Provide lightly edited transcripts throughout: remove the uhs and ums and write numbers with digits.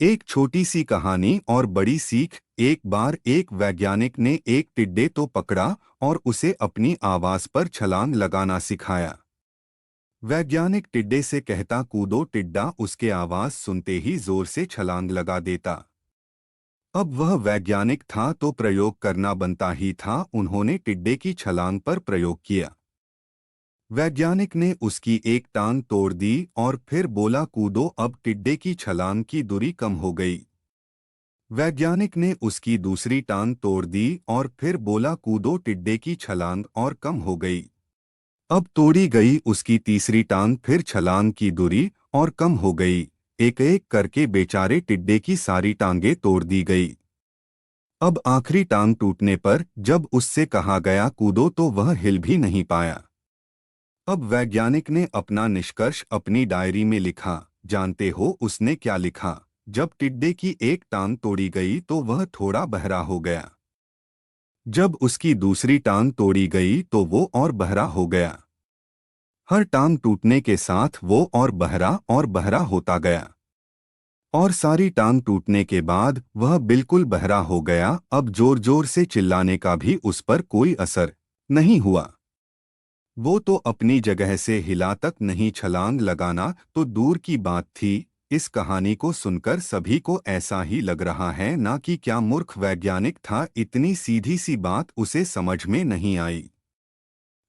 एक छोटी सी कहानी और बड़ी सीख। एक बार एक वैज्ञानिक ने एक टिड्डे तो पकड़ा और उसे अपनी आवाज पर छलांग लगाना सिखाया। वैज्ञानिक टिड्डे से कहता कूदो, टिड्डा उसके आवाज सुनते ही जोर से छलांग लगा देता। अब वह वैज्ञानिक था तो प्रयोग करना बनता ही था। उन्होंने टिड्डे की छलांग पर प्रयोग किया। वैज्ञानिक ने उसकी एक टांग तोड़ दी और फिर बोला कूदो। अब टिड्डे की छलांग की दूरी कम हो गई। वैज्ञानिक ने उसकी दूसरी टांग तोड़ दी और फिर बोला कूदो। टिड्डे की छलांग और कम हो गई। अब तोड़ी गई उसकी तीसरी टांग, फिर छलांग की दूरी और कम हो गई। एक एक करके बेचारे टिड्डे की सारी टांगें तोड़ दी गई। अब आखिरी टांग टूटने पर जब उससे कहा गया कूदो तो वह हिल भी नहीं पाया। अब वैज्ञानिक ने अपना निष्कर्ष अपनी डायरी में लिखा। जानते हो उसने क्या लिखा? जब टिड्डे की एक टांग तोड़ी गई तो वह थोड़ा बहरा हो गया। जब उसकी दूसरी टांग तोड़ी गई तो वो और बहरा हो गया। हर टांग टूटने के साथ वो और बहरा होता गया। और सारी टांग टूटने के बाद वह बिल्कुल बहरा हो गया। अब जोर जोर से चिल्लाने का भी उस पर कोई असर नहीं हुआ। वो तो अपनी जगह से हिला तक नहीं, छलांग लगाना तो दूर की बात थी। इस कहानी को सुनकर सभी को ऐसा ही लग रहा है ना कि क्या मूर्ख वैज्ञानिक था, इतनी सीधी सी बात उसे समझ में नहीं आई।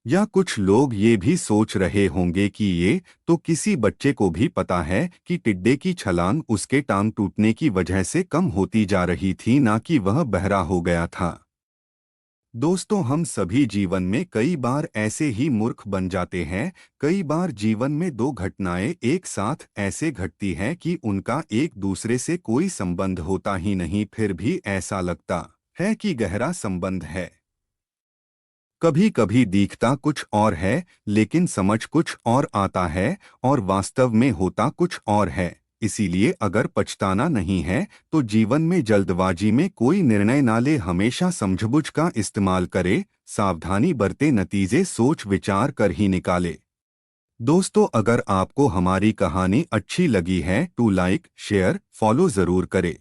या कुछ लोग ये भी सोच रहे होंगे कि ये तो किसी बच्चे को भी पता है कि टिड्डे की छलांग उसके टांग टूटने की वजह से कम होती जा रही थी, ना कि वह बहरा हो गया था। दोस्तों, हम सभी जीवन में कई बार ऐसे ही मूर्ख बन जाते हैं। कई बार जीवन में दो घटनाएं एक साथ ऐसे घटती हैं कि उनका एक दूसरे से कोई संबंध होता ही नहीं, फिर भी ऐसा लगता है कि गहरा संबंध है। कभी कभी दिखता कुछ और है लेकिन समझ कुछ और आता है, और वास्तव में होता कुछ और है। इसीलिए अगर पछताना नहीं है तो जीवन में जल्दबाजी में कोई निर्णय ना ले, हमेशा समझबूझ का इस्तेमाल करे, सावधानी बरते, नतीजे सोच विचार कर ही निकाले। दोस्तों, अगर आपको हमारी कहानी अच्छी लगी है तो लाइक शेयर फॉलो जरूर करें।